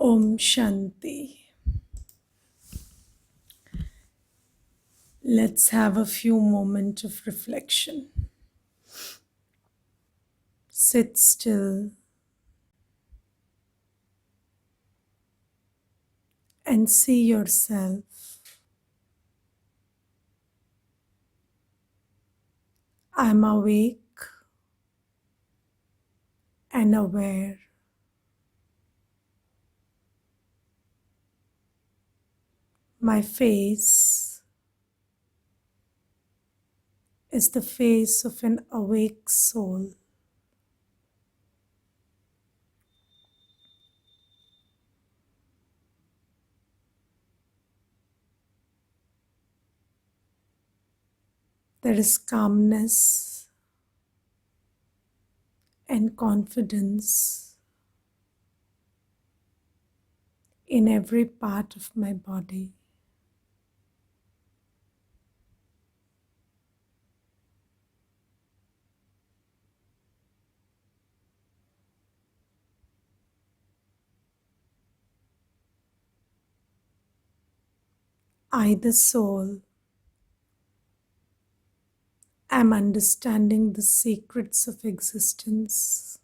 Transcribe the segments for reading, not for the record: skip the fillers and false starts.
Om Shanti. Let's have a few moments of reflection. Sit still and see yourself. I'm awake and aware. My face is the face of an awake soul. There is calmness and confidence in every part of my body. I, the soul, am understanding the secrets of existence.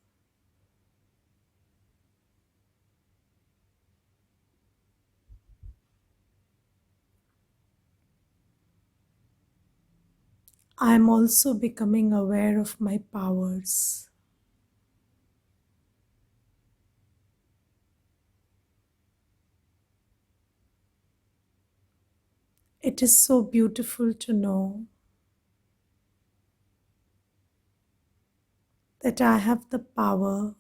I am also becoming aware of my powers. It is so beautiful to know that I have the power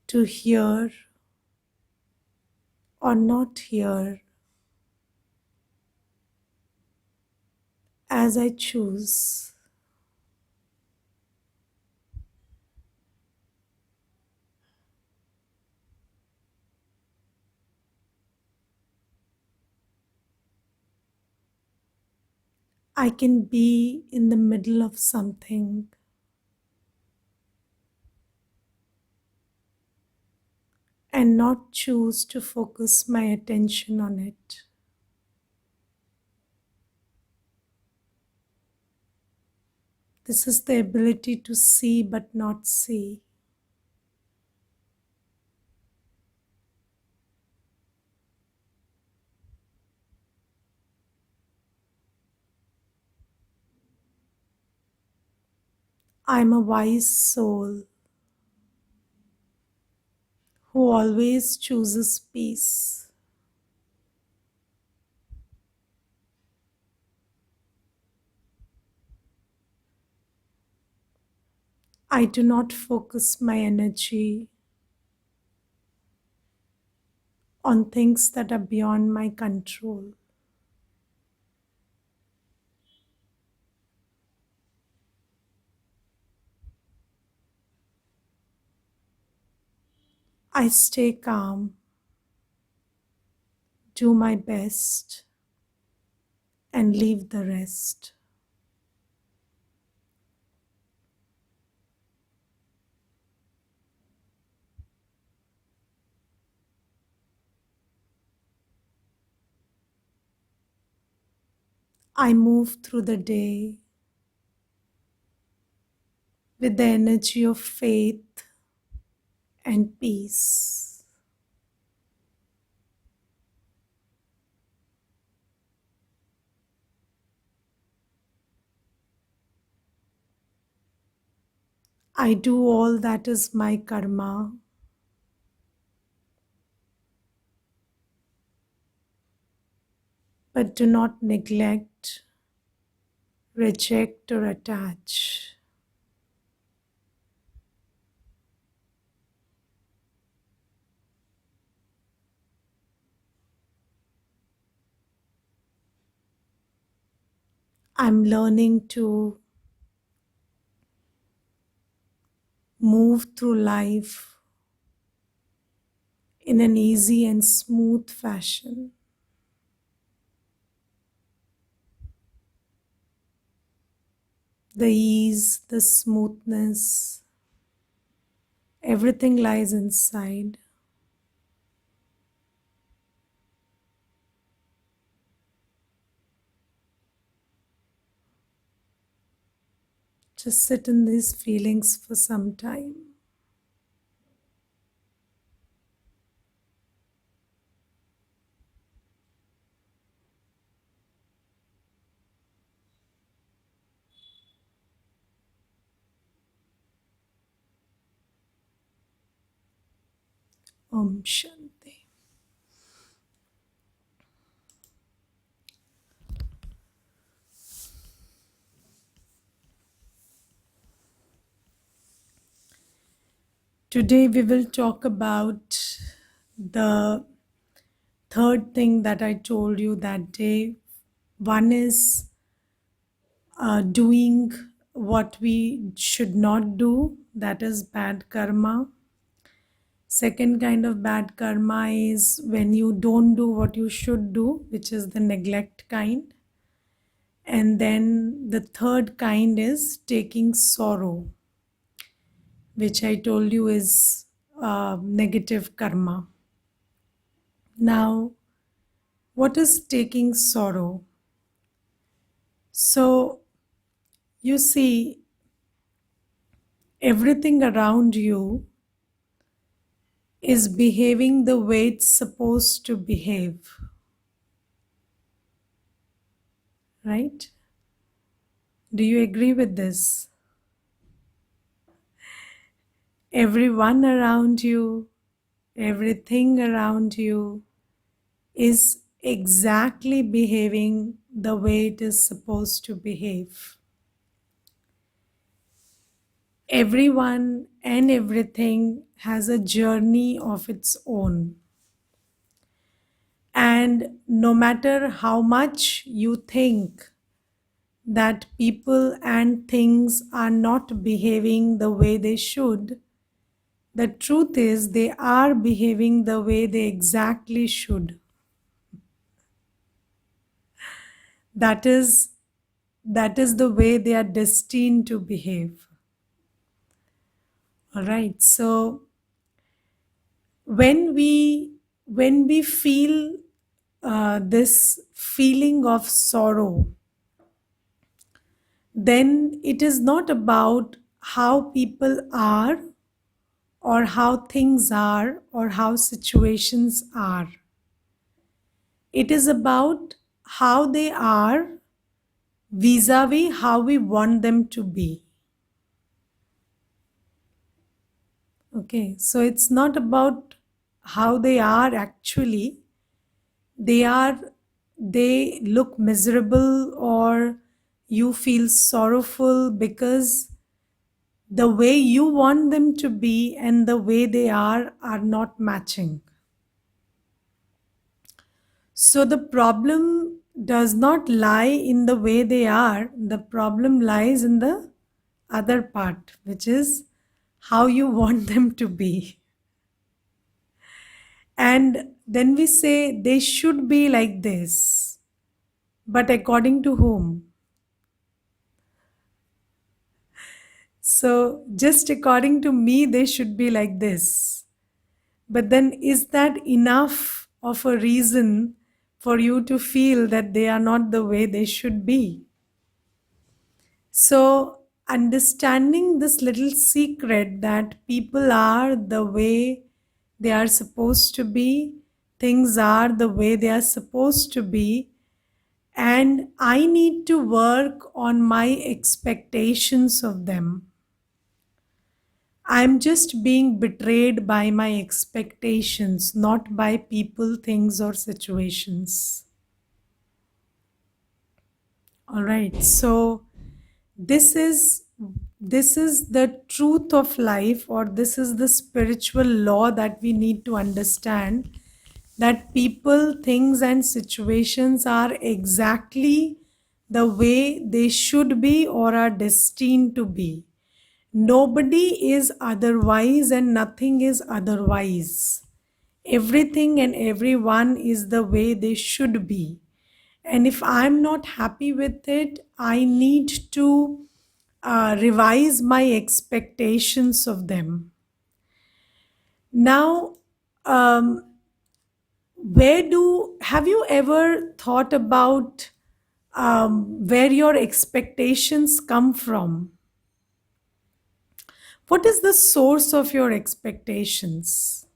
to hear or not hear as I choose. I can be in the middle of something and not choose to focus my attention on it. This is the ability to see but not see. I am a wise soul who always chooses peace. I do not focus my energy on things that are beyond my control. I stay calm, do my best, and leave the rest. I move through the day with the energy of faith and peace. I do all that is my karma, but do not neglect, reject, or attach. I'm learning to move through life in an easy and smooth fashion. The ease, the smoothness, Everything lies inside. Just sit in these feelings for some time. Om Shanti. Today we will talk about the third thing that I told you that day. One is doing what we should not do, that is bad karma. Second kind of bad karma is when you don't do what you should do, which is the neglect kind. And then the third kind is taking sorrow, which I told you is negative karma. Now, what is taking sorrow? So, you see, everything around you is behaving the way it's supposed to behave, right? Do you agree with this? Everyone around you, everything around you is exactly behaving the way it is supposed to behave. Everyone and everything has a journey of its own. And no matter how much you think that people and things are not behaving the way they should, the truth is they are behaving the way they exactly should. That is the way they are destined to behave. All right. So when we feel this feeling of sorrow, then it is not about how people are or how things are or how situations are. It is about how they are vis-a-vis how we want them to be. Okay, so it's not about how they are actually. They look miserable or you feel sorrowful because the way you want them to be and the way they are not matching. So the problem does not lie in the way they are, the problem lies in the other part, which is how you want them to be. And then we say they should be like this, but according to whom? So, just according to me, they should be like this. But then, is that enough of a reason for you to feel that they are not the way they should be? So, understanding this little secret that people are the way they are supposed to be, things are the way they are supposed to be, and I need to work on my expectations of them. I'm just being betrayed by my expectations, not by people, things, or situations. All right. So this is the truth of life, or this is the spiritual law that we need to understand, that people, things, and situations are exactly the way they should be or are destined to be. Nobody is otherwise and nothing is otherwise. Everything and everyone is the way they should be. And if I'm not happy with it, I need to revise my expectations of them. Now, um, where do have you ever thought about where your expectations come from? What is the source of your expectations?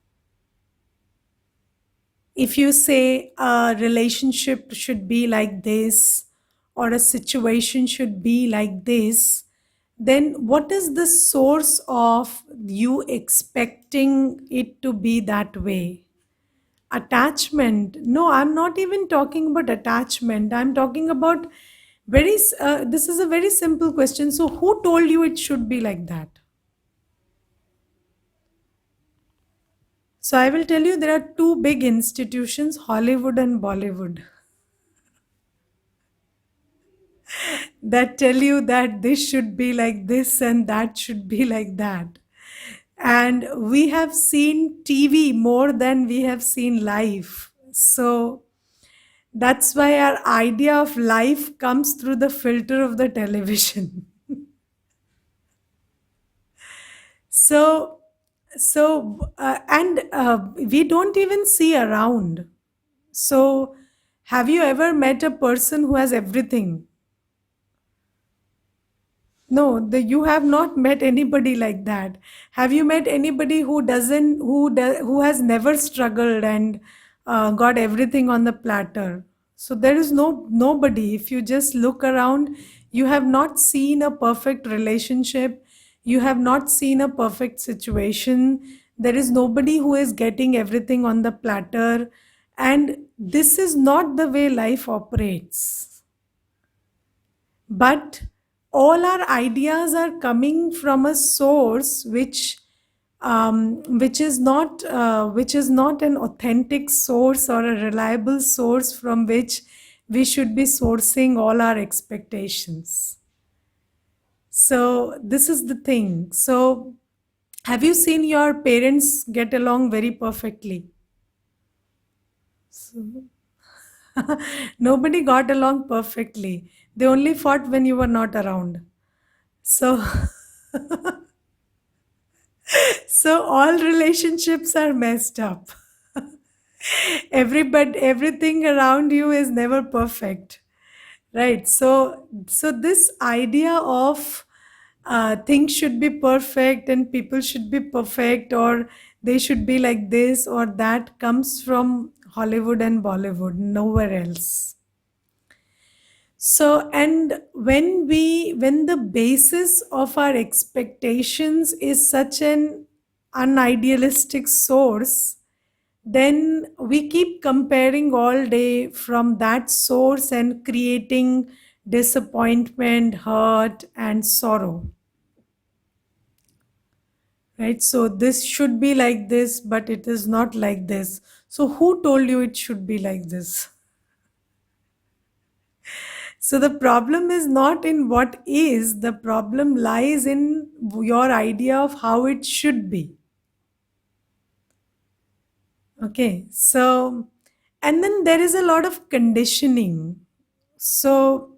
If you say a relationship should be like this or a situation should be like this, then what is the source of you expecting it to be that way? Attachment? No, I'm not even talking about attachment. I'm talking about this is a very simple question. So, who told you it should be like that? So, I will tell you there are two big institutions, Hollywood and Bollywood, that tell you that this should be like this and that should be like that. And we have seen TV more than we have seen life. So that's why our idea of life comes through the filter of the television. So, and we don't even see around. So, have you ever met a person who has everything? No, you have not met anybody like that. Have you met anybody who doesn't, who has never struggled and got everything on the platter? So there is nobody. If you just look around, you have not seen a perfect relationship. You have not seen a perfect situation. There is nobody who is getting everything on the platter. And this is not the way life operates. But all our ideas are coming from a source which is not an authentic source or a reliable source from which we should be sourcing all our expectations. So this is the thing. So have you seen your parents get along very perfectly? So, nobody got along perfectly. They only fought when you were not around. So, so all relationships are messed up. Everybody, everything around you is never perfect, right? So this idea of things should be perfect and people should be perfect or they should be like this or that comes from Hollywood and Bollywood, nowhere else. So, and when the basis of our expectations is such an unidealistic source, then we keep comparing all day from that source and creating disappointment, hurt, and sorrow. Right? So, this should be like this, but it is not like this. So, who told you it should be like this? So the problem is not in what is, the problem lies in your idea of how it should be. Okay, so, and then there is a lot of conditioning. So,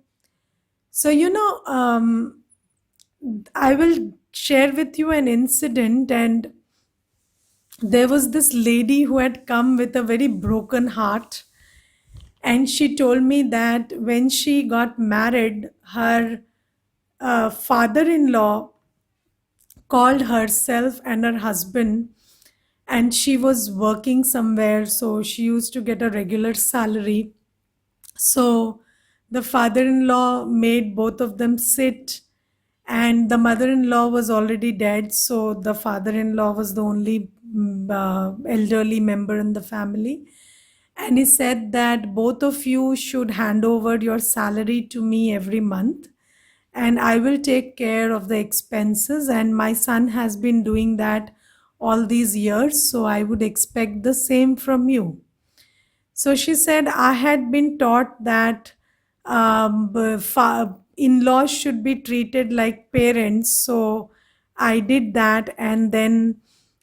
I will share with you an incident, and there was this lady who had come with a very broken heart, and she told me that when she got married, her father-in-law called herself and her husband, and she was working somewhere, so she used to get a regular salary. So the father-in-law made both of them sit, and the mother-in-law was already dead, so the father-in-law was the only elderly member in the family. And he said that both of you should hand over your salary to me every month, and I will take care of the expenses. And my son has been doing that all these years, so I would expect the same from you. So she said, I had been taught that in laws should be treated like parents. So I did that. And then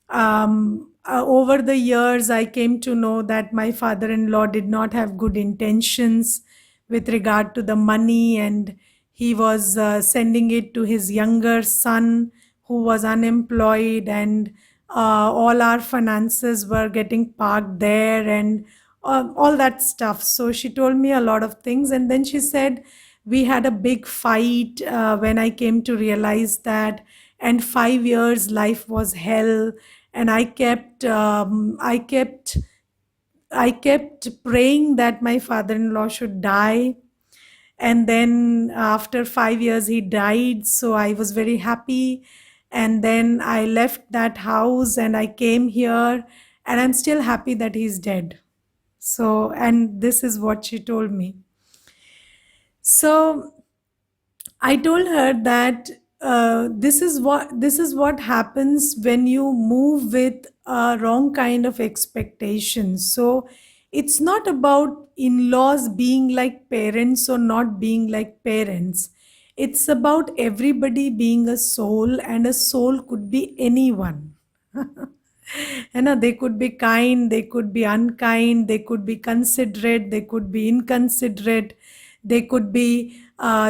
over the years, I came to know that my father in law did not have good intentions with regard to the money. And he was sending it to his younger son who was unemployed. And all our finances were getting parked there, and all that stuff. So she told me a lot of things. And then she said, we had a big fight when I came to realize that. And 5 years, life was hell. And I kept praying that my father-in-law should die. And then after 5 years he died, so I was very happy. And then I left that house and I came here, and I'm still happy that he's dead. So, and this is what she told me. So I told her that this is what happens when you move with a wrong kind of expectation. So it's not about in-laws being like parents or not being like parents. It's about everybody being a soul, and a soul could be anyone. They could be kind, they could be unkind, they could be considerate, they could be inconsiderate, they could be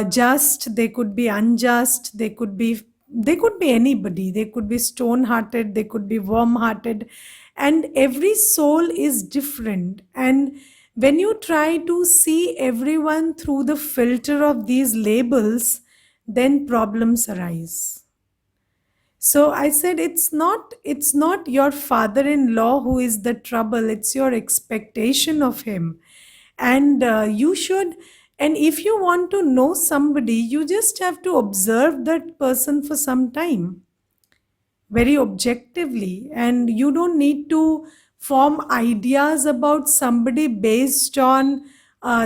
just, they could be unjust, they could be anybody. They could be stone hearted, they could be warm hearted, and every soul is different. And when you try to see everyone through the filter of these labels, then problems arise. So I said, it's not your father-in-law who is the trouble, it's your expectation of him. And you should, and if you want to know somebody, you just have to observe that person for some time, very objectively. And you don't need to form ideas about somebody based on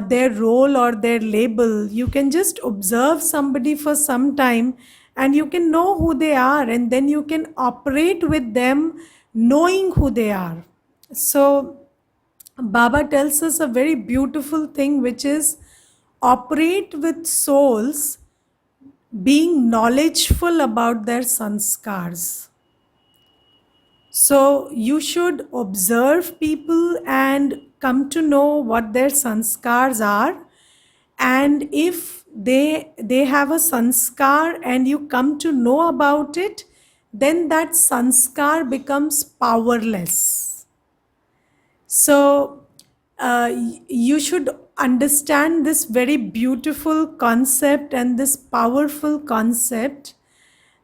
their role or their label. You can just observe somebody for some time, and you can know who they are, and then you can operate with them knowing who they are. So Baba tells us a very beautiful thing, which is operate with souls being knowledgeful about their sanskars. So you should observe people and come to know what their sanskars are. And if they have a sanskar and you come to know about it, then that sanskar becomes powerless. So you should understand this very beautiful concept and this powerful concept,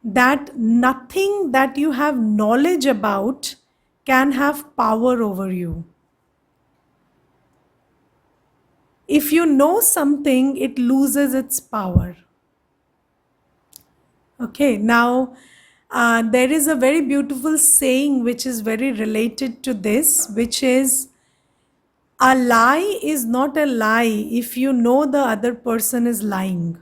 that nothing that you have knowledge about can have power over you. If you know something, it loses its power. Okay, now there is a very beautiful saying which is very related to this, which is, a lie is not a lie if you know the other person is lying.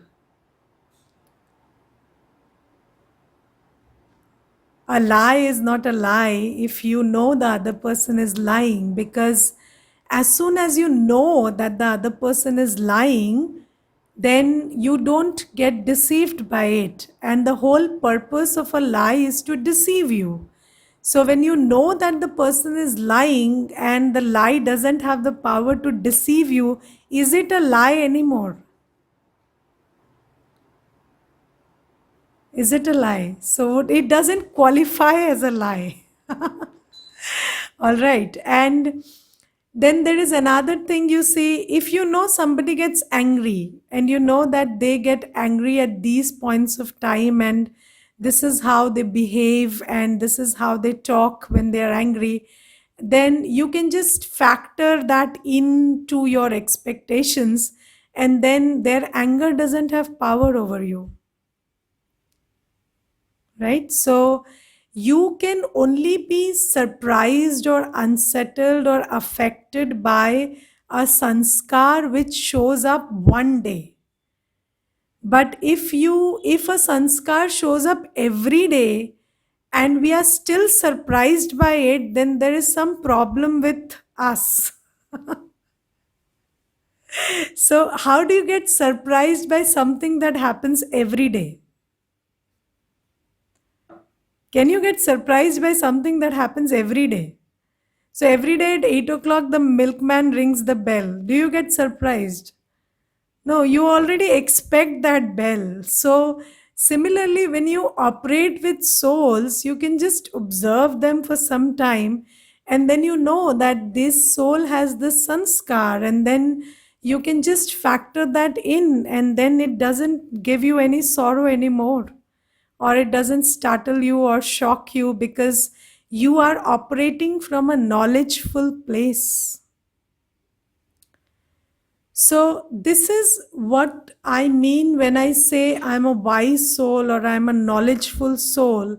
A lie is not a lie if you know the other person is lying, because as soon as you know that the other person is lying, then you don't get deceived by it. And the whole purpose of a lie is to deceive you. So when you know that the person is lying and the lie doesn't have the power to deceive you, is it a lie anymore? Is it a lie? So it doesn't qualify as a lie. All right. And then there is another thing, you see, if you know somebody gets angry and you know that they get angry at these points of time, and this is how they behave and this is how they talk when they are angry, then you can just factor that into your expectations, and then their anger doesn't have power over you. Right? So you can only be surprised or unsettled or affected by a sanskar which shows up one day. But if a sanskar shows up every day and we are still surprised by it, then there is some problem with us. So how do you get surprised by something that happens every day? Can you get surprised by something that happens every day? So every day at 8 o'clock, the milkman rings the bell. Do you get surprised? No, you already expect that bell. So Similarly, when you operate with souls, you can just observe them for some time, and then you know that this soul has this sanskar, and then you can just factor that in, and then it doesn't give you any sorrow anymore, or it doesn't startle you or shock you, because you are operating from a knowledgeful place. So, this is what I mean when I say I'm a wise soul or I'm a knowledgeful soul.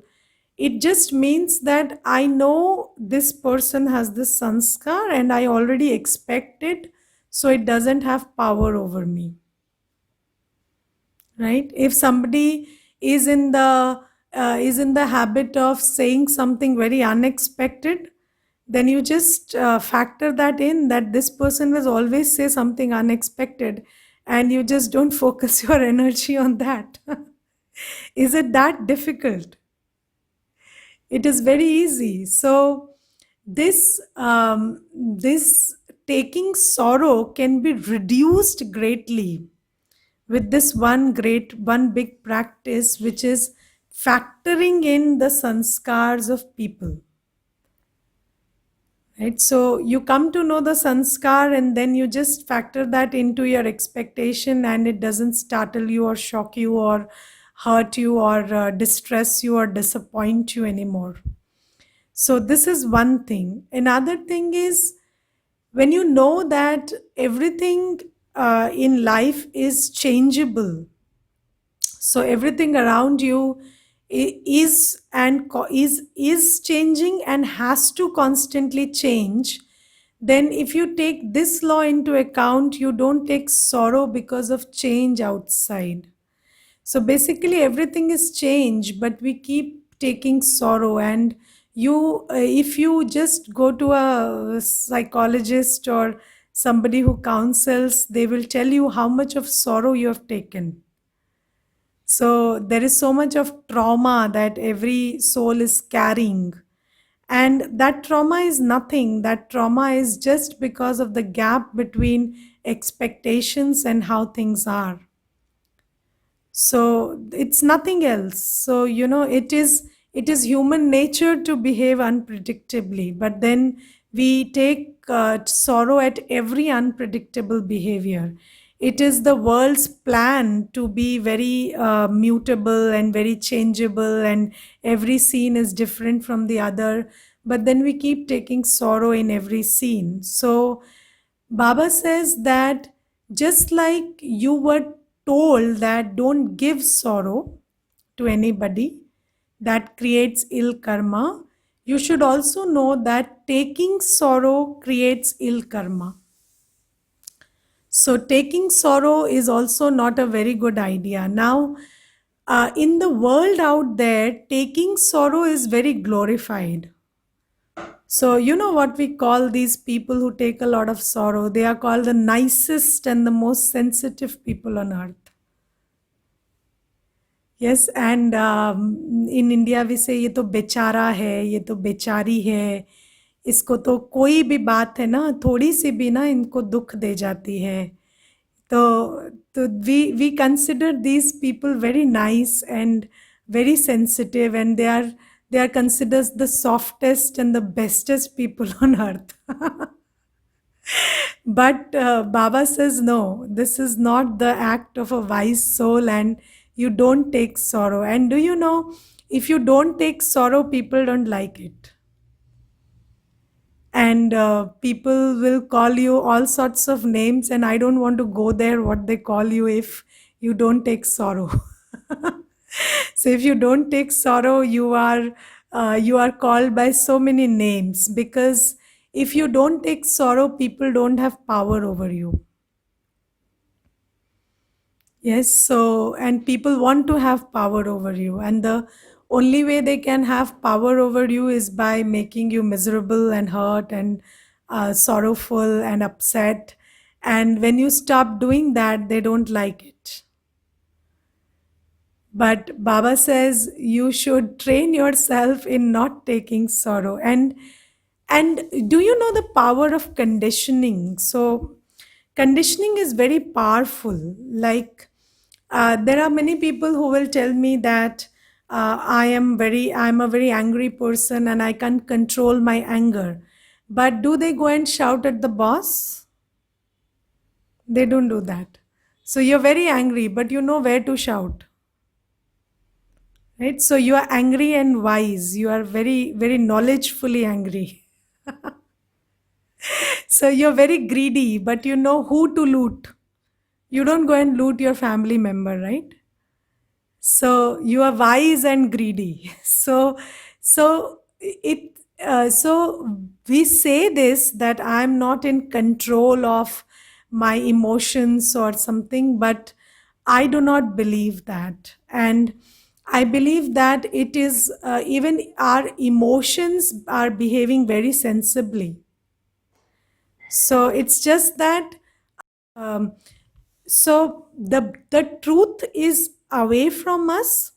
It just means that I know this person has this sanskar and I already expect it, so it doesn't have power over me. Right? If somebody is in the habit of saying something very unexpected, then you just factor that in, that this person will always say something unexpected, and you just don't focus your energy on that. Is it that difficult? It is very easy. So this taking sorrow can be reduced greatly with this one big practice, which is factoring in the sanskars of people. Right? So you come to know the sanskar and then you just factor that into your expectation, and it doesn't startle you or shock you or hurt you or distress you or disappoint you anymore. So this is one thing. Another thing is, when you know that everything in life is changeable, so everything around you is changing and has to constantly change, then if you take this law into account, you don't take sorrow because of change outside. So basically everything is change, but we keep taking sorrow. And if you just go to a psychologist or somebody who counsels, they will tell you how much of sorrow you have taken. So there is so much of trauma that every soul is carrying. And that trauma is nothing. That trauma is just because of the gap between expectations and how things are. So it's nothing else. So it is human nature to behave unpredictably, but then we take sorrow at every unpredictable behavior. It is the world's plan to be very mutable and very changeable, and every scene is different from the other, but then we keep taking sorrow in every scene. So Baba says that just like you were told that don't give sorrow to anybody, that creates ill karma, you should also know that taking sorrow creates ill karma. So, taking sorrow is also not a very good idea. Now, in the world out there, taking sorrow is very glorified. So, you know what we call these people who take a lot of sorrow? They are called the nicest and the most sensitive people on earth. Yes, and in India we say ये तो बेचारा है, ये तो बेचारी है, इसको तो कोई भी बात है ना, थोड़ी सी भी ना इनको दुख दे जाती है. तो we consider these people very nice and very sensitive, and they are considered the softest and the bestest people on earth. But Baba says, no, this is not the act of a wise soul, and you don't take sorrow. And do you know, if you don't take sorrow, people don't like it. And people will call you all sorts of names, and I don't want to go there what they call you if you don't take sorrow. So if you don't take sorrow, you are called by so many names, because if you don't take sorrow, people don't have power over you. Yes, so and people want to have power over you, and the only way they can have power over you is by making you miserable and hurt and sorrowful and upset. And when you stop doing that, they don't like it. But Baba says you should train yourself in not taking sorrow. And do you know the power of conditioning? So conditioning is very powerful. Like There are many people who will tell me that I'm a very angry person and I can't control my anger. But do they go and shout at the boss? They don't do that. So you're very angry, but you know where to shout, right? So you are angry and wise. You are very, very knowledgefully angry. So you're very greedy, but you know who to loot. You don't go and loot your family member, right? So you are wise and greedy. So we say this, that I'm not in control of my emotions or something, but I do not believe that. And I believe that it is, even our emotions are behaving very sensibly. So it's just that, um, so the truth is away from us.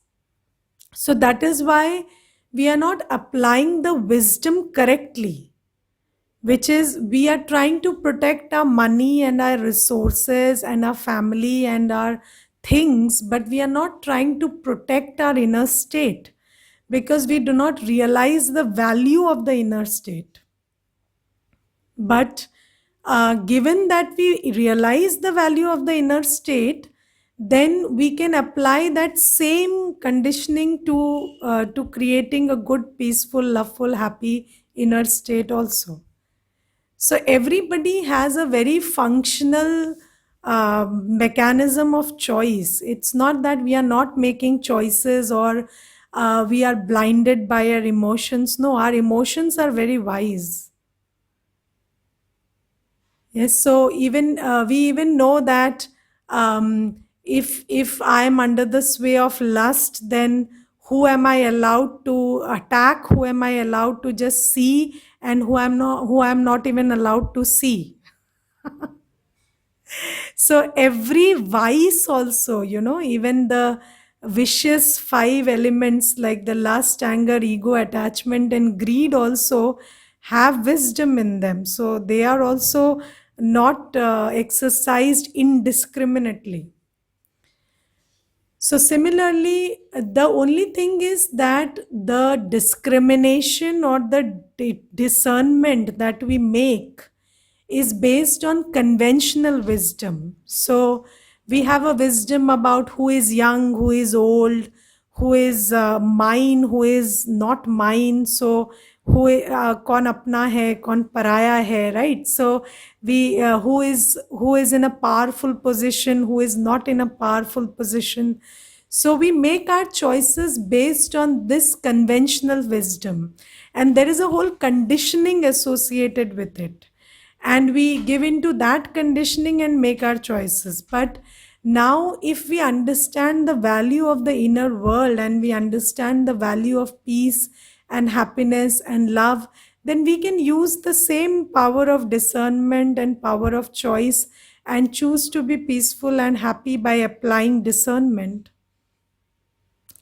So that is why we are not applying the wisdom correctly, which is we are trying to protect our money and our resources and our family and our things, but we are not trying to protect our inner state, because we do not realize the value of the inner state. But given that we realize the value of the inner state, then we can apply that same conditioning to creating a good, peaceful, loveful, happy inner state also. So everybody has a very functional mechanism of choice. It's not that we are not making choices, or we are blinded by our emotions. No, our emotions are very wise. Yes, so even we even know that, if I am under the sway of lust, then who am I allowed to attack? Who am I allowed to just see, and who I'm not even allowed to see? So every vice also, even the vicious five elements like the lust, anger, ego, attachment, and greed also have wisdom in them. So they are also not exercised indiscriminately. So, similarly, the only thing is that the discrimination or the discernment that we make is based on conventional wisdom. So, we have a wisdom about who is young, who is old, who is mine, who is not mine. So, who कौन अपना है कौन पराया है, right? So we who is in a powerful position, who is not in a powerful position. So we make our choices based on this conventional wisdom, and there is a whole conditioning associated with it, and we give into that conditioning and make our choices. But now, if we understand the value of the inner world, and we understand the value of peace and happiness and love, then we can use the same power of discernment and power of choice and choose to be peaceful and happy by applying discernment.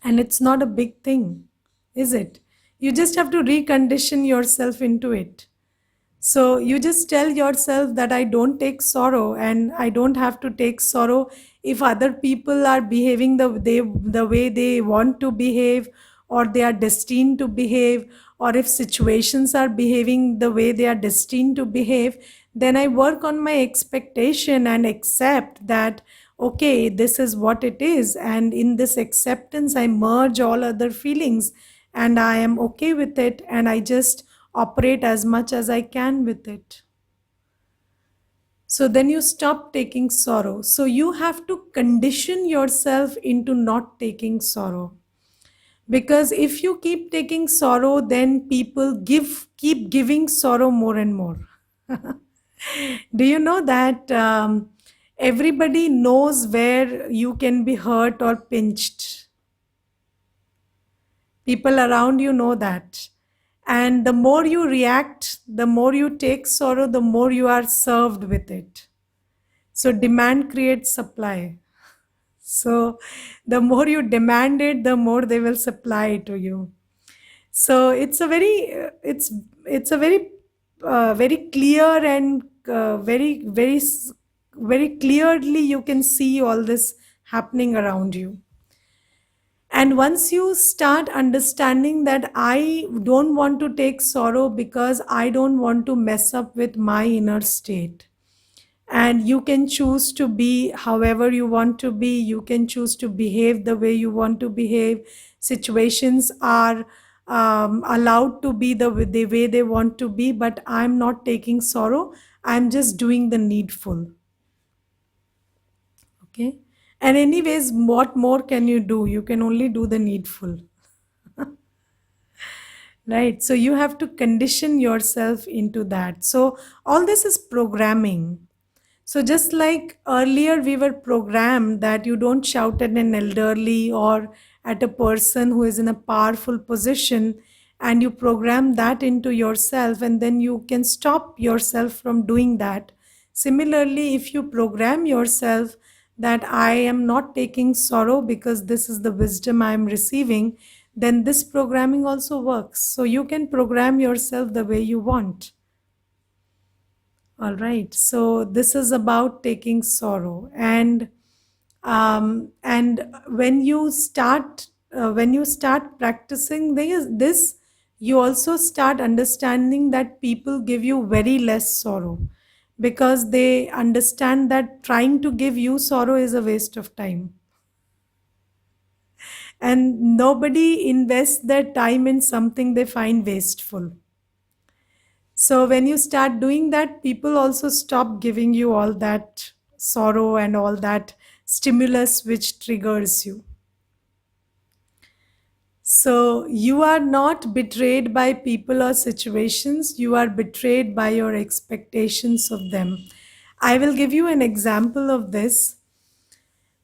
And it's not a big thing, is it? You just have to recondition yourself into it. So you just tell yourself that I don't take sorrow, and I don't have to take sorrow if other people are behaving the way they want to behave, or they are destined to behave, or if situations are behaving the way they are destined to behave. Then I work on my expectation and accept that, okay, this is what it is. And in this acceptance, I merge all other feelings, and I am okay with it, and I just operate as much as I can with it. So then you stop taking sorrow. So you have to condition yourself into not taking sorrow. Because if you keep taking sorrow, then people keep giving sorrow more and more. Do you know that everybody knows where you can be hurt or pinched? People around you know that. And the more you react, the more you take sorrow, the more you are served with it. So demand creates supply. So the more you demand it, the more they will supply to you. So it's a very very clear and very clearly you can see all this happening around you. And once you start understanding that I don't want to take sorrow because I don't want to mess up with my inner state, and you can choose to be however you want to be, you can choose to behave the way you want to behave. Situations are allowed to be the way they want to be, but I'm not taking sorrow, I'm just doing the needful. Okay. And anyways, what more can you do? You can only do the needful. Right. So you have to condition yourself into that. So all this is programming. So just like earlier we were programmed that you don't shout at an elderly or at a person who is in a powerful position, and you program that into yourself and then you can stop yourself from doing that. Similarly, if you program yourself that I am not taking sorrow because this is the wisdom I am receiving, then this programming also works. So you can program yourself the way you want. All right. So this is about taking sorrow, and when you start practicing this, you also start understanding that people give you very less sorrow because they understand that trying to give you sorrow is a waste of time, and nobody invests their time in something they find wasteful. So when you start doing that, people also stop giving you all that sorrow and all that stimulus which triggers you. So you are not betrayed by people or situations, you are betrayed by your expectations of them. I will give you an example of this.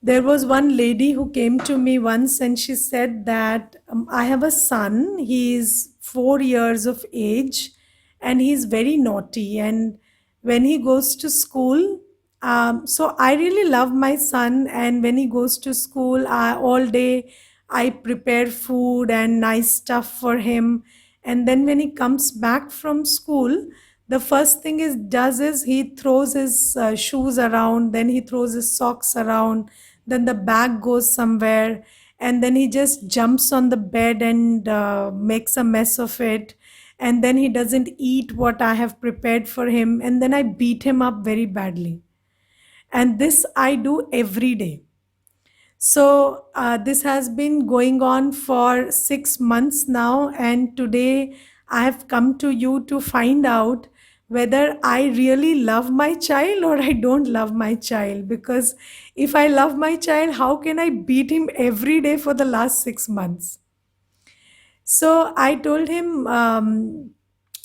There was one lady who came to me once and she said that I have a son, he is 4 years of age and he's very naughty, and when he goes to school, so I really love my son, and when he goes to school, all day I prepare food and nice stuff for him, and then when he comes back from school, the first thing he does is he throws his shoes around, then he throws his socks around, then the bag goes somewhere, and then he just jumps on the bed and makes a mess of it, and then he doesn't eat what I have prepared for him, and then I beat him up very badly. And this I do every day. So this has been going on for 6 months now, and today I have come to you to find out whether I really love my child or I don't love my child. Because if I love my child, how can I beat him every day for the last 6 months? So I told him,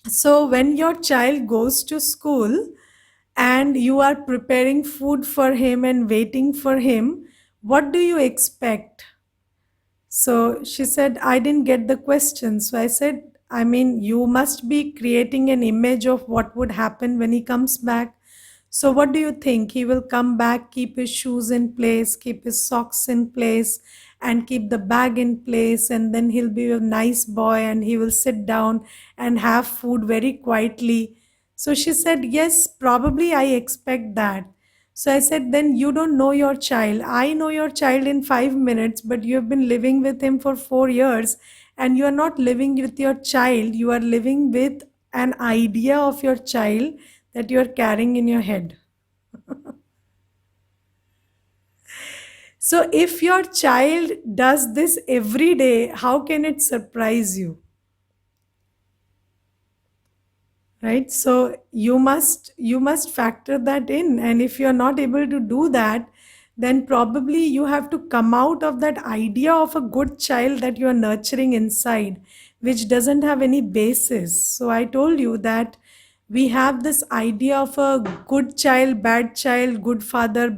so when your child goes to school and you are preparing food for him and waiting for him, what do you expect? So she said, I didn't get the question. So I said, I mean, you must be creating an image of what would happen when he comes back. So, what do you think? He will come back, keep his shoes in place, keep his socks in place, and keep the bag in place, and then he'll be a nice boy and he will sit down and have food very quietly. So she said, yes, probably I expect that. So I said, then you don't know your child. I know your child in 5 minutes, but you have been living with him for 4 years, and you are not living with your child. You are living with an idea of your child that you are carrying in your head. So if your child does this every day, how can it surprise you? Right? So you must factor that in, and if you're not able to do that, then probably you have to come out of that idea of a good child that you are nurturing inside, which doesn't have any basis. So I told you that we have this idea of a good child, good father,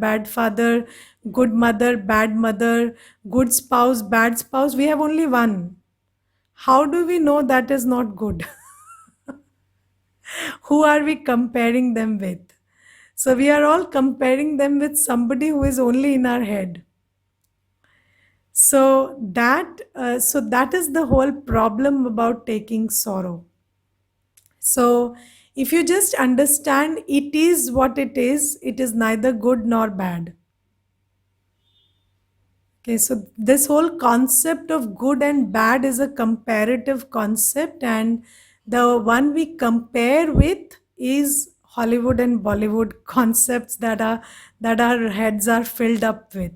good mother, bad mother, good spouse, bad spouse. We have only one. How do we know that is not good? Who are we comparing them with? So we are all comparing them with somebody who is only in our head. So that is the whole problem about taking sorrow. So if you just understand it is what it is neither good nor bad. Okay, so this whole concept of good and bad is a comparative concept, and the one we compare with is Hollywood and Bollywood concepts that our heads are filled up with.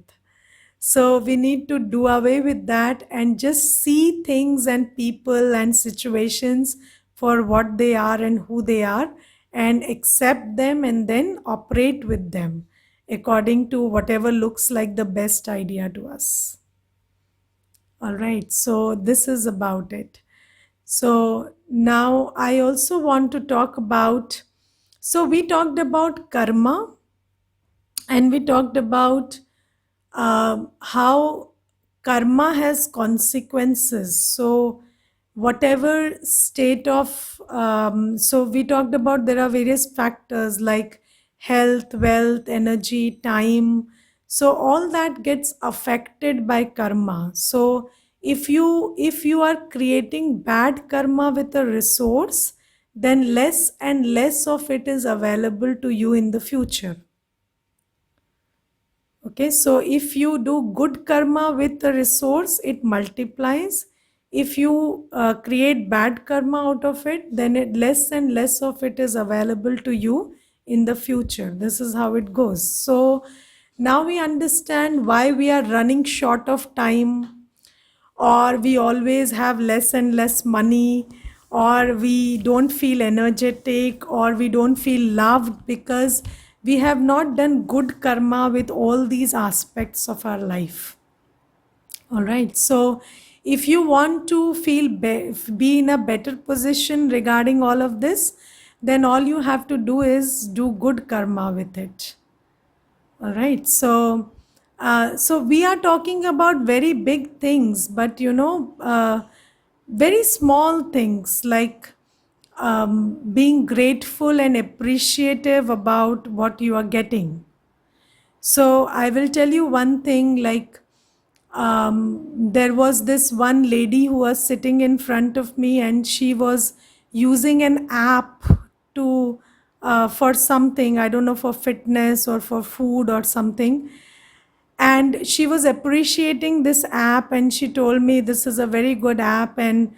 So we need to do away with that and just see things and people and situations for what they are and who they are, and accept them and then operate with them according to whatever looks like the best idea to us. All right, so this is about it. So now I also want to talk about, so we talked about karma, and we talked about how karma has consequences. So whatever state of, so we talked about there are various factors like health, wealth, energy, time. So all that gets affected by karma. So if you are creating bad karma with a resource, then less and less of it is available to you in the future. Okay, so if you do good karma with the resource, it multiplies. If you create bad karma out of it, then less and less of it is available to you in the future. This is how it goes. So now we understand why we are running short of time, or we always have less and less money, or we don't feel energetic, or we don't feel loved because we have not done good karma with all these aspects of our life. All right, so if you want to be in a better position regarding all of this, then all you have to do is do good karma with it. All right. So we are talking about very big things, but very small things like being grateful and appreciative about what you are getting. So I will tell you one thing, like there was this one lady who was sitting in front of me, and she was using an app to for something, I don't know, for fitness or for food or something. And she was appreciating this app, and she told me this is a very good app, and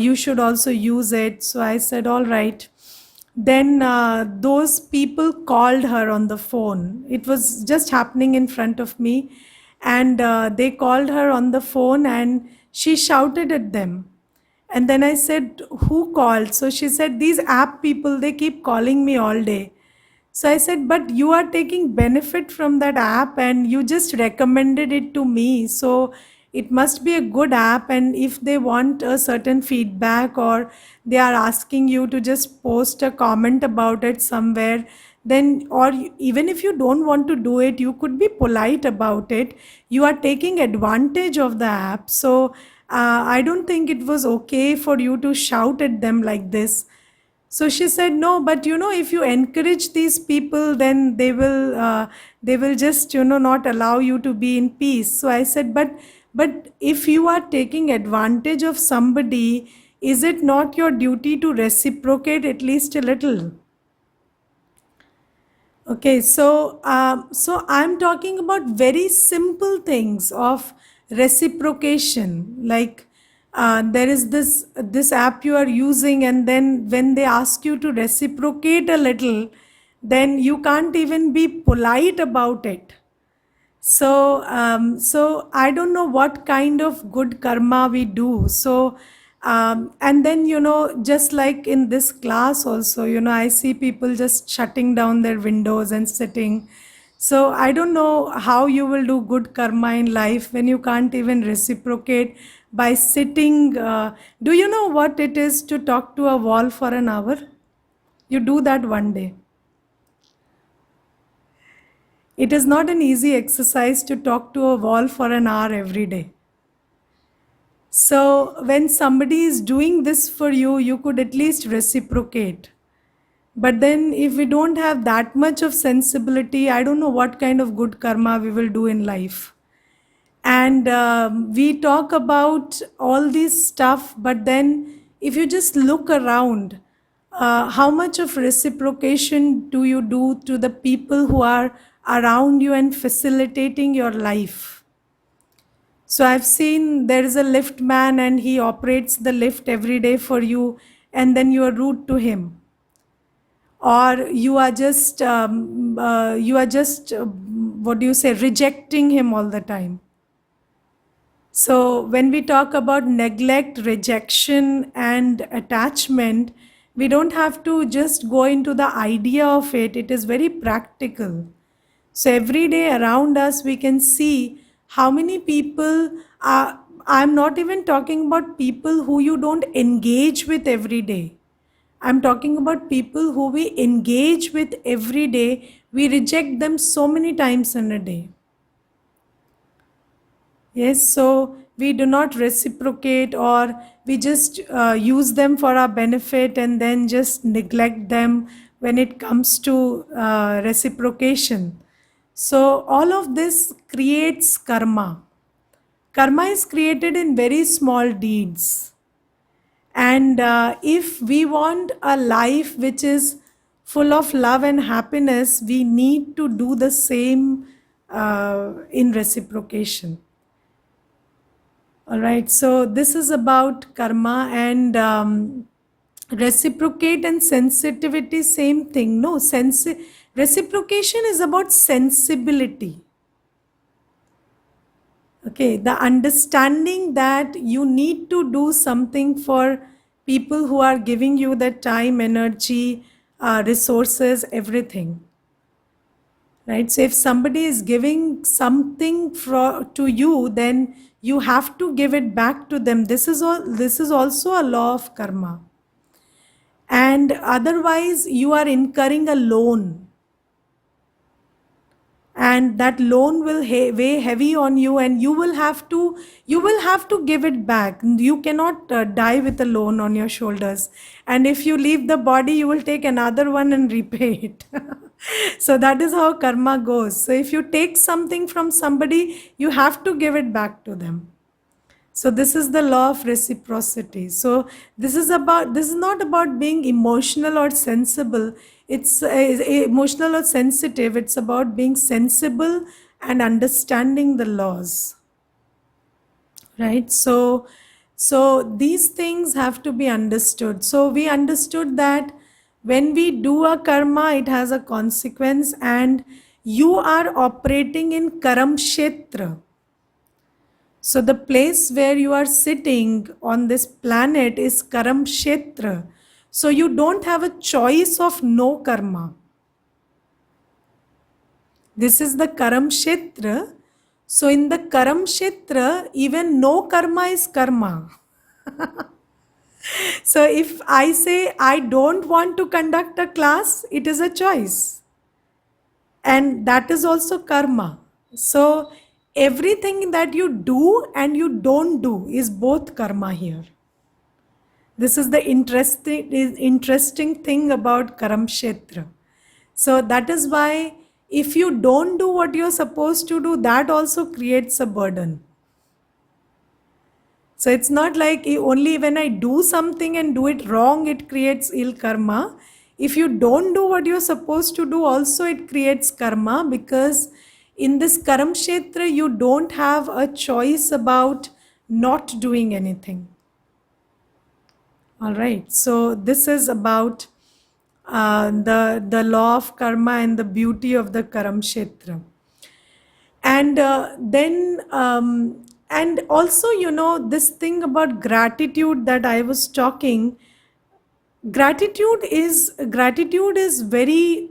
you should also use it. So I said all right. Then those people called her on the phone. It was just happening in front of me, and they called her on the phone, and she shouted at them. And then I said, who called? So she said, these app people, they keep calling me all day. So I said, but you are taking benefit from that app and you just recommended it to me. So it must be a good app. And if they want a certain feedback, or they are asking you to just post a comment about it somewhere, then, or even if you don't want to do it, you could be polite about it. You are taking advantage of the app. So I don't think it was okay for you to shout at them like this. So she said, no, but if you encourage these people, then they will just not allow you to be in peace. So I said, but if you are taking advantage of somebody, is it not your duty to reciprocate at least a little? Okay, so I'm talking about very simple things of reciprocation. Like there is this app you are using, and then when they ask you to reciprocate a little, then you can't even be polite about it. So I don't know what kind of good karma we do. So, and then, just like in this class also, I see people just shutting down their windows and sitting. So I don't know how you will do good karma in life when you can't even reciprocate by sitting. Do you know what it is to talk to a wall for an hour? You do that one day. It is not an easy exercise to talk to a wall for an hour every day. So, when somebody is doing this for you, you could at least reciprocate. But then, if we don't have that much of sensibility, I don't know what kind of good karma we will do in life. And we talk about all this stuff, but then if you just look around, how much of reciprocation do you do to the people who are around you and facilitating your life? So I've seen there is a lift man and he operates the lift every day for you, and then you are rude to him, or you are just what do you say, rejecting him all the time. So when we talk about neglect, rejection, and attachment, we don't have to just go into the idea of it. It is very practical. So every day around us, we can see how many people are. I'm not even talking about people who you don't engage with every day. I'm talking about people who we engage with every day. We reject them so many times in a day. Yes, so we do not reciprocate, or we just use them for our benefit and then just neglect them when it comes to reciprocation. So, all of this creates karma. Karma is created in very small deeds. And if we want a life which is full of love and happiness, we need to do the same in reciprocation. All right, so this is about karma, and reciprocate and sensitivity, same thing. No, reciprocation is about sensibility. Okay, the understanding that you need to do something for people who are giving you the time, energy, resources, everything. Right, so if somebody is giving something to you, then you have to give it back to them. This is also a law of karma, and otherwise you are incurring a loan, and that loan will weigh heavy on you, and you will have to give it back. You cannot die with a loan on your shoulders, and if you leave the body, you will take another one and repay it. So that is how karma goes. So if you take something from somebody, you have to give it back to them. So this is the law of reciprocity. So this is not about being emotional or sensible. It's emotional or sensitive. It's about being sensible and understanding the laws. Right? So these things have to be understood. So we understood that when we do a karma, it has a consequence, and you are operating in karam kshetra. So the place where you are sitting on this planet is Karam Kshetra. So you don't have a choice of no karma. This is the Karam Kshetra. So in the Karam Kshetra, even no karma is karma. So if I say I don't want to conduct a class, it is a choice. And that is also karma. So everything that you do and you don't do is both karma here. This is the interesting thing about Karam Kshetra. So that is why if you don't do what you're supposed to do, that also creates a burden. So it's not like only when I do something and do it wrong, it creates ill karma. If you don't do what you're supposed to do, also it creates karma, because in this Karam Kshetra, you don't have a choice about not doing anything. All right, so this is about the law of karma and the beauty of the Karam Kshetra. And then and also, this thing about gratitude that I was talking, gratitude is very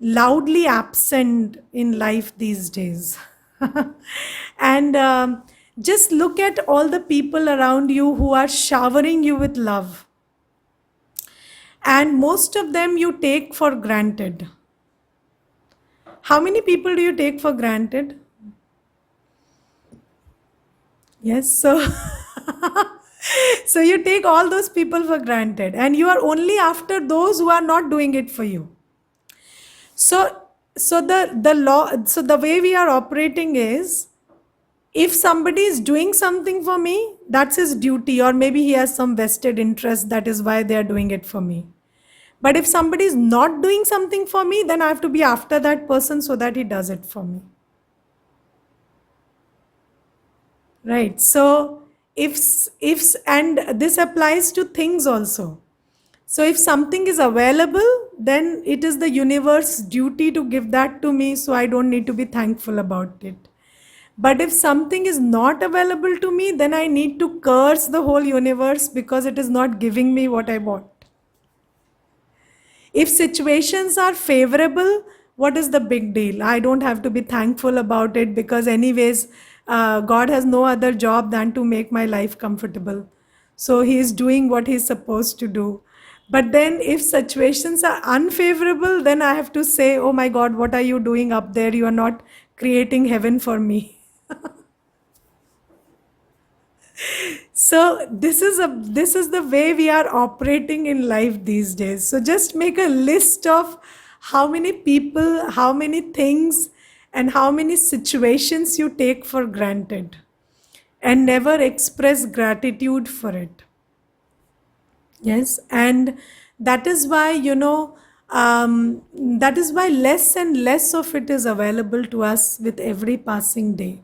loudly absent in life these days. And just look at all the people around you who are showering you with love, and most of them you take for granted. How many people do you take for granted? Yes, so so you take all those people for granted, and you are only after those who are not doing it for you. So the way we are operating is, if somebody is doing something for me, that's his duty, or maybe he has some vested interest, that is why they are doing it for me. But if somebody is not doing something for me, then I have to be after that person so that he does it for me. right? So if and this applies to things also. So if something is available, then it is the universe's duty to give that to me, so I don't need to be thankful about it. But if something is not available to me, then I need to curse the whole universe because it is not giving me what I want. If situations are favorable, what is the big deal? I don't have to be thankful about it because, anyways, God has no other job than to make my life comfortable. So He is doing what He's supposed to do. But then, if situations are unfavorable, then I have to say, oh my God, what are you doing up there? You are not creating heaven for me. So this is the way we are operating in life these days. So just make a list of how many people, how many things, and how many situations you take for granted, and never express gratitude for it. Yes, and that is why, that is why less and less of it is available to us with every passing day,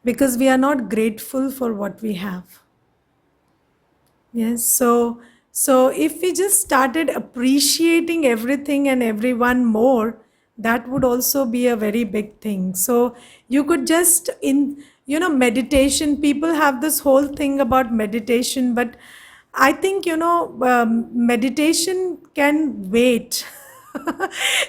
because we are not grateful for what we have. Yes, so if we just started appreciating everything and everyone more, that would also be a very big thing. So you could just meditation. People have this whole thing about meditation, but I think meditation can wait.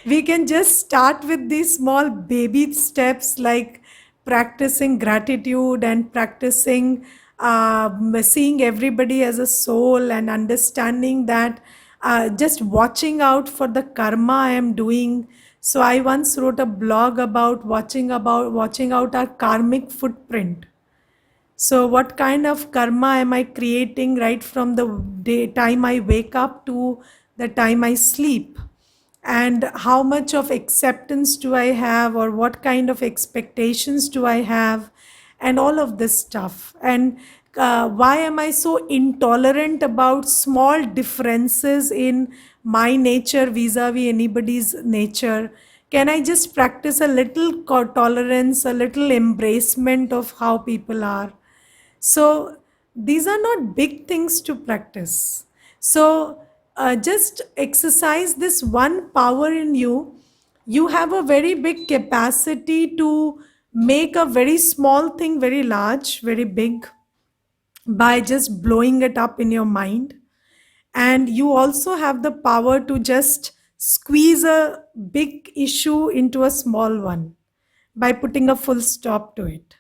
We can just start with these small baby steps, like practicing gratitude and practicing seeing everybody as a soul, and understanding that just watching out for the karma I am doing. So I once wrote a blog about watching out our karmic footprint. So, what kind of karma am I creating right from the time I wake up to the time I sleep? And how much of acceptance do I have, or what kind of expectations do I have, and all of this stuff. And why am I so intolerant about small differences in my nature vis-a-vis anybody's nature? Can I just practice a little tolerance, a little embracement of how people are? So these are not big things to practice. So just exercise this one power in you. You have a very big capacity to make a very small thing very large, very big, by just blowing it up in your mind. And you also have the power to just squeeze a big issue into a small one by putting a full stop to it.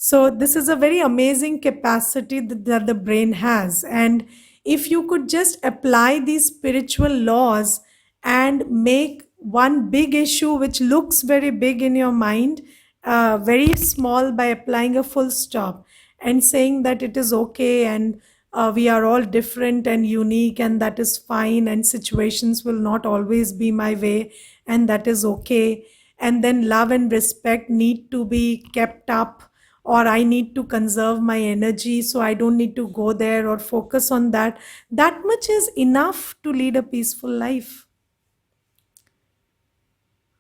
So, this is a very amazing capacity that the brain has. And if you could just apply these spiritual laws and make one big issue which looks very big in your mind very small, by applying a full stop and saying that it is okay, and we are all different and unique, and that is fine, and situations will not always be my way, and that is okay. And then love and respect need to be kept up, or I need to conserve my energy, so I don't need to go there or focus on that. That much is enough to lead a peaceful life.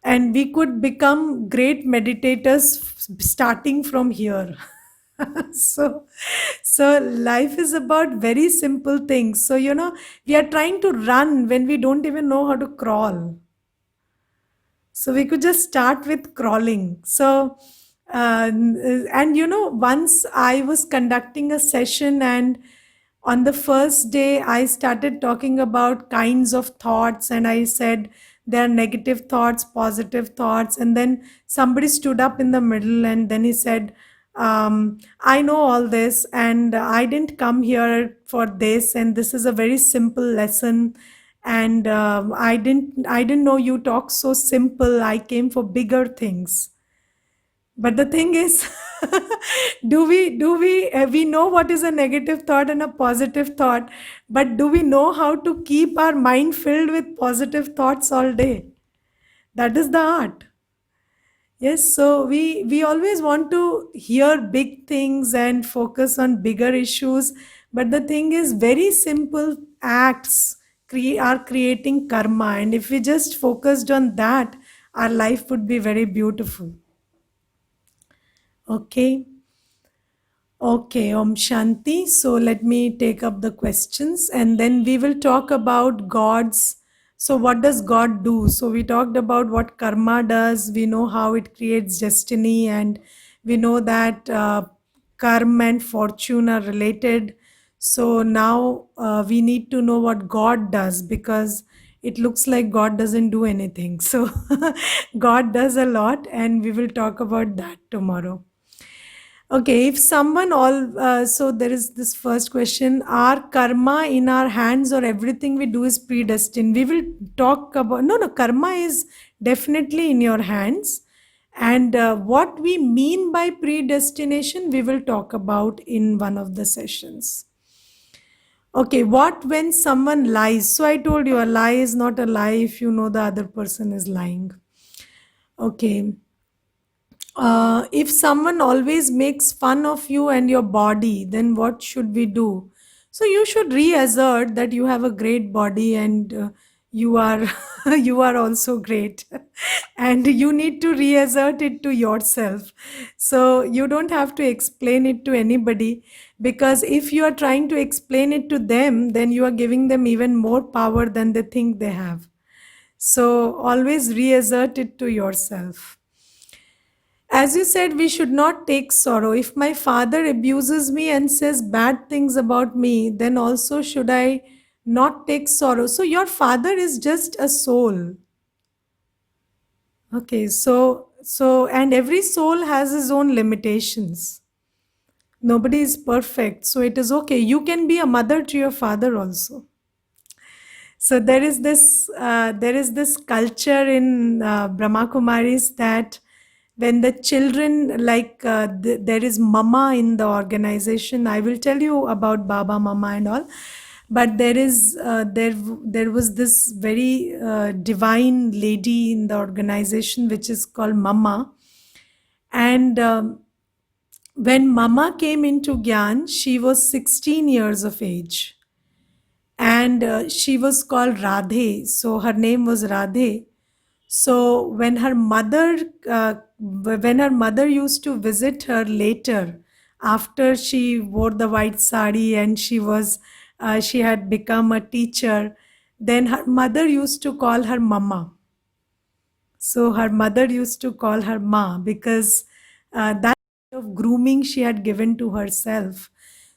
And we could become great meditators starting from here. so so life is about very simple things. So we are trying to run when we don't even know how to crawl. So we could just start with crawling. So, and once I was conducting a session, and on the first day, I started talking about kinds of thoughts, and I said there are negative thoughts, positive thoughts. And then somebody stood up in the middle, and then he said, I know all this, and I didn't come here for this, and this is a very simple lesson. And I didn't know you talk so simple. I came for bigger things. But the thing is, do we know what is a negative thought and a positive thought, but do we know how to keep our mind filled with positive thoughts all day? That is the art. Yes, so we always want to hear big things and focus on bigger issues, but the thing is, very simple acts are creating karma, and if we just focused on that, our life would be very beautiful. Okay. Okay, Om Shanti. So let me take up the questions and then we will talk about God's. So, what does God do? So, we talked about what karma does. We know how it creates destiny, and we know that karma and fortune are related. So, now we need to know what God does because it looks like God doesn't do anything. So, God does a lot, and we will talk about that tomorrow. Okay, if someone so there is this first question: Are karma in our hands, or everything we do is predestined? We will talk about no, karma is definitely in your hands, and what we mean by predestination, we will talk about in one of the sessions. Okay, what when someone lies? So I told you a lie is not a lie if you know the other person is lying. Okay, if someone always makes fun of you and your body, then what should we do? So you should reassert that you have a great body and you are you are also great, and you need to reassert it to yourself. So you don't have to explain it to anybody, because if you are trying to explain it to them, then you are giving them even more power than they think they have. So always reassert it to yourself. As you said, we should not take sorrow. If my father abuses me and says bad things about me, then also should I not take sorrow? So your father is just a soul. Okay, so and every soul has his own limitations. Nobody is perfect, so it is okay. You can be a mother to your father also. So there is this culture in Brahma Kumaris that when the children there is mama in the organization. I will tell you about Baba, mama, and all. But there was this very divine lady in the organization which is called Mama, and when Mama came into Gyan, she was 16 years of age, and she was called Radhe. So her name was Radhe. So when her mother used to visit her later, after she wore the white sari and she had become a teacher, then her mother used to call her Mama. So her mother used to call her Ma, because that kind of grooming she had given to herself.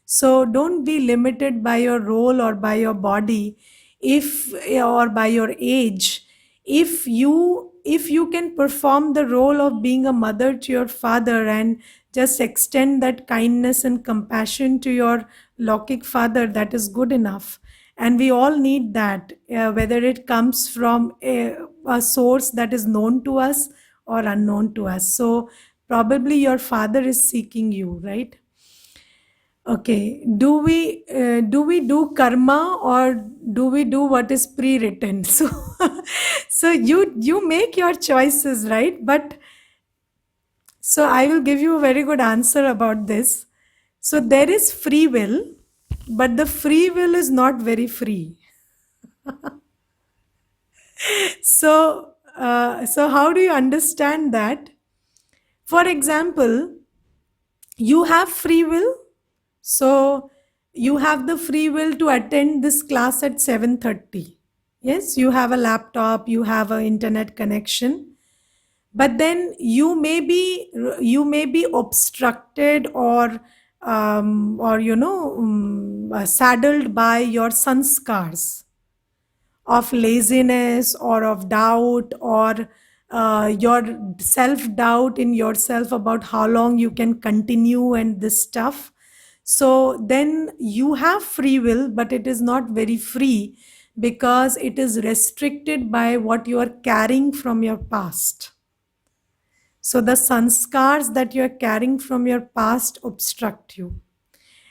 So don't be limited by your role or by your body, if or by your age. If you can perform the role of being a mother to your father and just extend that kindness and compassion to your Lokik father, that is good enough. And we all need that, whether it comes from a source that is known to us or unknown to us. So probably your father is seeking you, right? Okay, do we do karma, or do we do what is pre-written? So you make your choices, right? But so I will give you a very good answer about this. So there is free will, but the free will is not very free. So how do you understand that? For example, you have free will. So you have the free will to attend this class at 7:30. Yes, you have a laptop, you have an internet connection, but then you may be obstructed or saddled by your sanskars of laziness or of doubt, or your self doubt in yourself about how long you can continue and this stuff. So then you have free will, but it is not very free, because it is restricted by what you are carrying from your past. So the sanskars that you are carrying from your past obstruct you.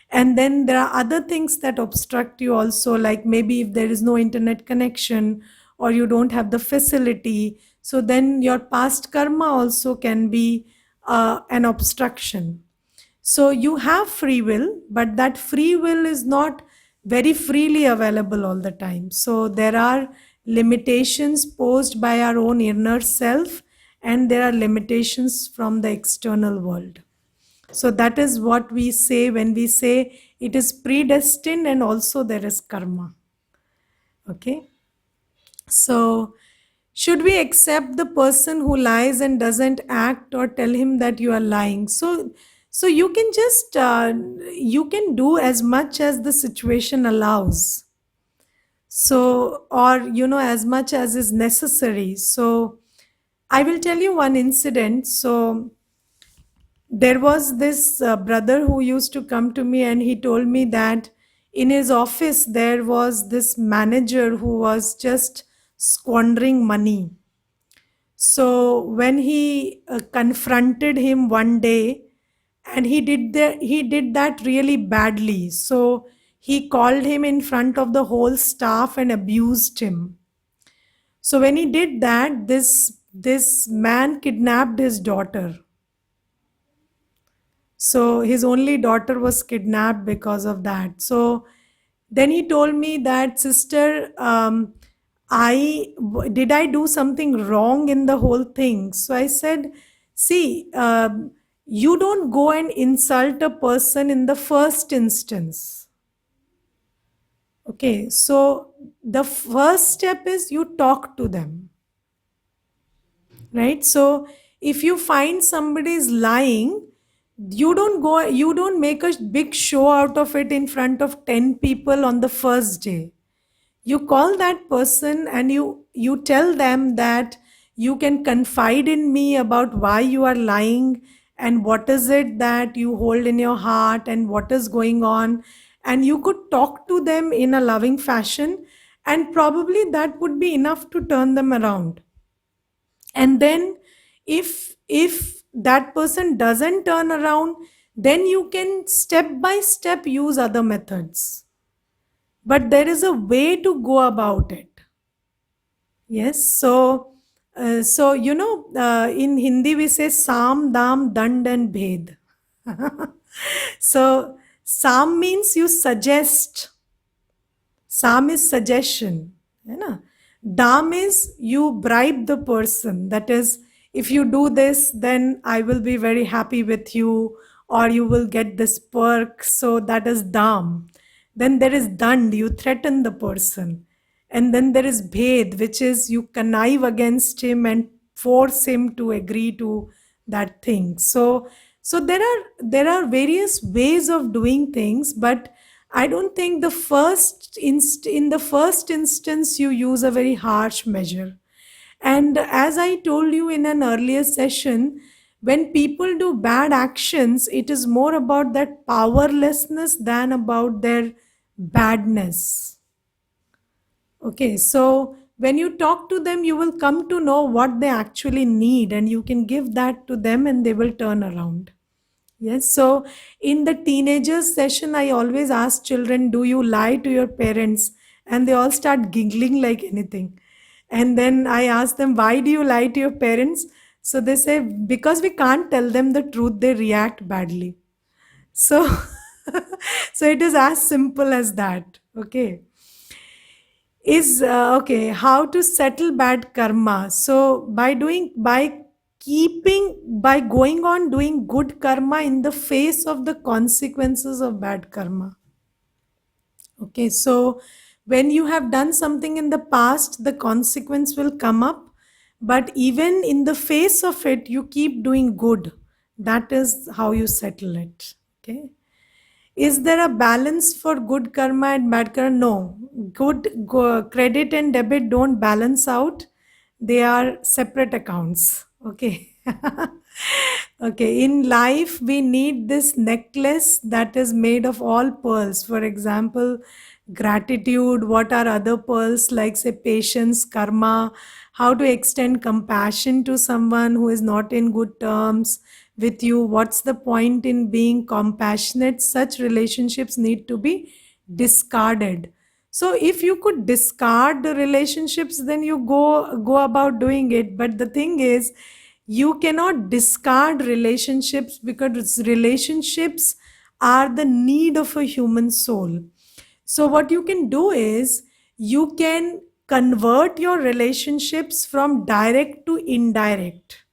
And then there are other things that obstruct you also, like maybe if there is no internet connection or you don't have the facility, so then your past karma also can be an obstruction. So you have free will, but that free will is not very freely available all the time. So there are limitations posed by our own inner self, and there are limitations from the external world. So that is what we say when we say it is predestined and also there is karma. Okay. So, should we accept the person who lies and doesn't act, or tell him that you are lying? So you can just you can do as much as the situation allows. So, or as much as is necessary. So, I will tell you one incident. So, there was this brother who used to come to me, and he told me that in his office there was this manager who was just squandering money. So when he confronted him one day, and he did that really badly, so he called him in front of the whole staff and abused him. So when he did that, this man kidnapped his daughter. So his only daughter was kidnapped because of that. So then he told me that, sister, did I do something wrong in the whole thing? So I said, see, you don't go and insult a person in the first instance. Okay, so the first step is you talk to them, right? So if you find somebody is lying, you don't make a big show out of it in front of 10 people on the first day. You call that person and you tell them that you can confide in me about why you are lying, and what is it that you hold in your heart and what is going on, and you could talk to them in a loving fashion, and probably that would be enough to turn them around. And then if that person doesn't turn around, then you can step by step use other methods, but there is a way to go about it. Yes. So in Hindi we say Sam, Dam, Dand, and Bhed. So Sam means you suggest. Sam is suggestion. है ना? Dam is you bribe the person. That is, if you do this, then I will be very happy with you, or you will get this perk. So that is dam. Then there is dand, you threaten the person. And then there is bhed, which is you connive against him and force him to agree to that thing. So there are various ways of doing things, but I don't think in the first instance you use a very harsh measure. And as I told you in an earlier session, when people do bad actions, it is more about that powerlessness than about their badness. Okay, so when you talk to them, you will come to know what they actually need, and you can give that to them and they will turn around. Yes, so in the teenagers session, I always ask children, do you lie to your parents? And they all start giggling like anything. And then I ask them, why do you lie to your parents? So they say, because we can't tell them the truth, they react badly. So, so it is as simple as that. Okay. Okay, how to settle bad karma? So by going on doing good karma in the face of the consequences of bad karma. Okay, so when you have done something in the past, the consequence will come up, but even in the face of it, you keep doing good. That is how you settle it. Okay. Is there a balance for good karma and bad karma? No. Credit and debit don't balance out. They are separate accounts. Okay. Okay. In life, we need this necklace that is made of all pearls. For example, gratitude. What are other pearls like, say, patience, karma, how to extend compassion to someone who is not in good terms with you? What's the point in being compassionate? Such relationships need to be discarded. So if you could discard the relationships, then you go about doing it. But the thing is, you cannot discard relationships, because relationships are the need of a human soul. So what you can do is you can convert your relationships from direct to indirect.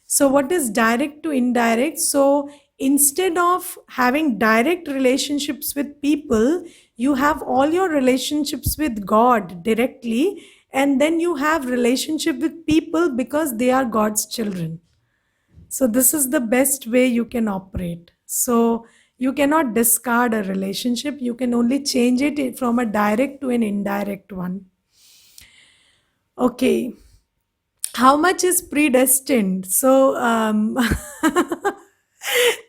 So what is direct to indirect? So instead of having direct relationships with people, you have all your relationships with God directly, and then you have relationship with people because they are God's children. So this is the best way you can operate. So you cannot discard a relationship, you can only change it from a direct to an indirect one. Okay, how much is predestined? So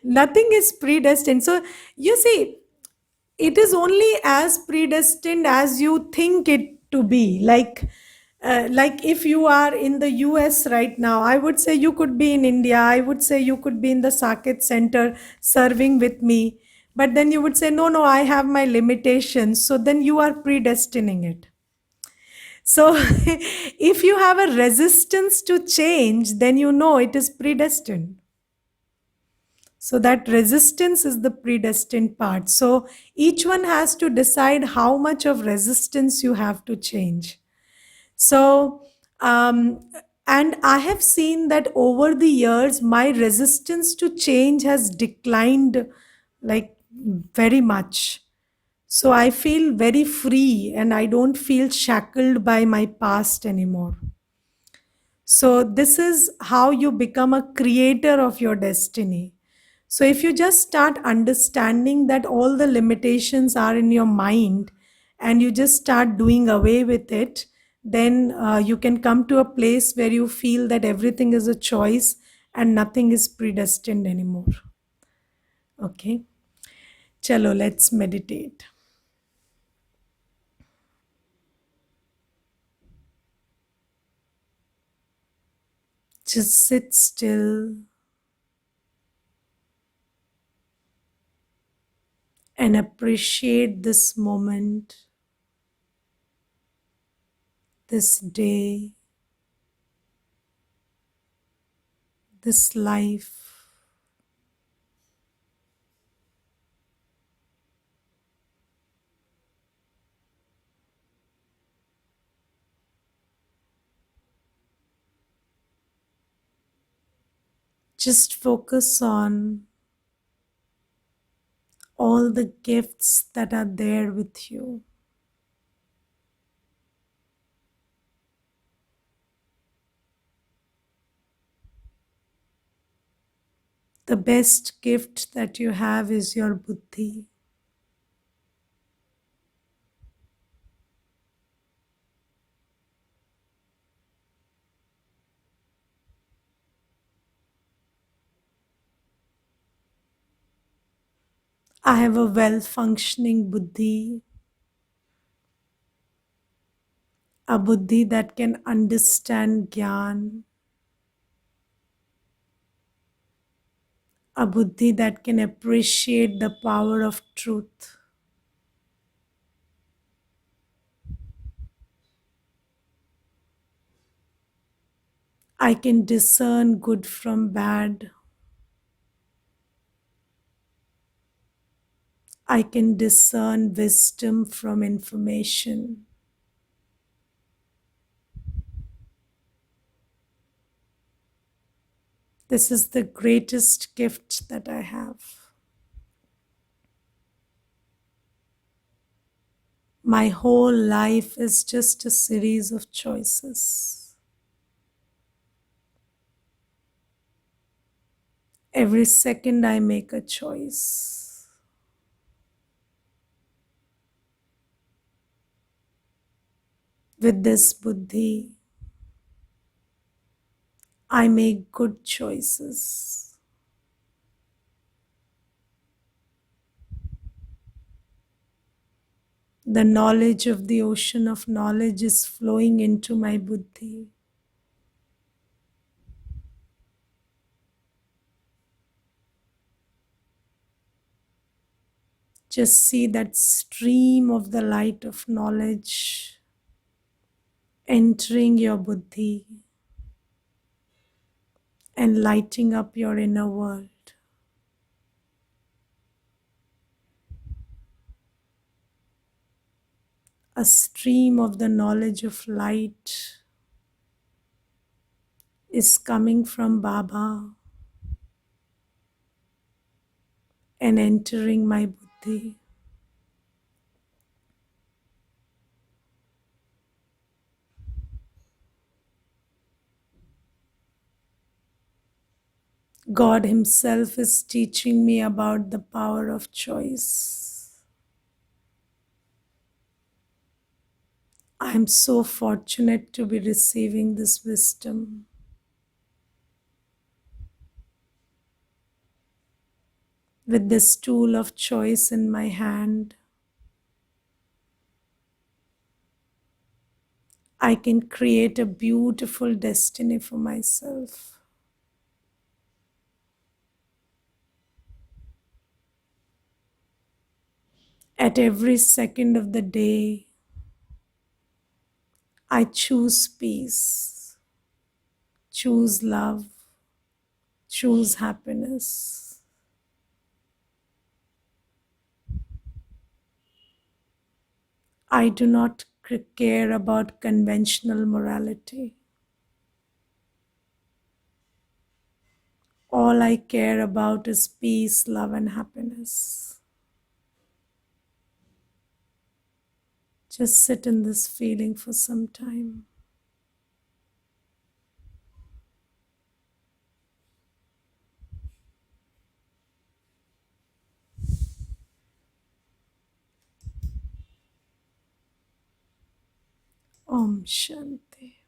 nothing is predestined. So you see, it is only as predestined as you think it to be. Like if you are in the US right now, I would say you could be in India, I would say you could be in the Saket Center serving with me, but then you would say no, no, I have my limitations, so then you are predestining it. So if you have a resistance to change, then you know it is predestined. So that resistance is the predestined part. So each one has to decide how much of resistance you have to change. So, and I have seen that over the years, my resistance to change has declined like very much. So I feel very free and I don't feel shackled by my past anymore. So, this is how you become a creator of your destiny. So, if you just start understanding that all the limitations are in your mind and you just start doing away with it, then you can come to a place where you feel that everything is a choice and nothing is predestined anymore. Okay. Chalo, let's meditate. Just sit still and appreciate this moment, this day, this life. Just focus on all the gifts that are there with you. The best gift that you have is your buddhi. I have a well functioning buddhi, a buddhi that can understand gyan, a buddhi that can appreciate the power of truth. I can discern good from bad. I can discern wisdom from information. This is the greatest gift that I have. My whole life is just a series of choices. Every second I make a choice. With this buddhi, I make good choices. The knowledge of the ocean of knowledge is flowing into my buddhi. Just see that stream of the light of knowledge entering your buddhi and lighting up your inner world. A stream of the knowledge of light is coming from Baba. and entering my buddhi. God Himself is teaching me about the power of choice. I am so fortunate to be receiving this wisdom. With this tool of choice in my hand, I can create a beautiful destiny for myself. At every second of the day, I choose peace, choose love, choose happiness. I do not care about conventional morality. All I care about is peace, love, and happiness. Just sit in this feeling for some time. Om Shanti.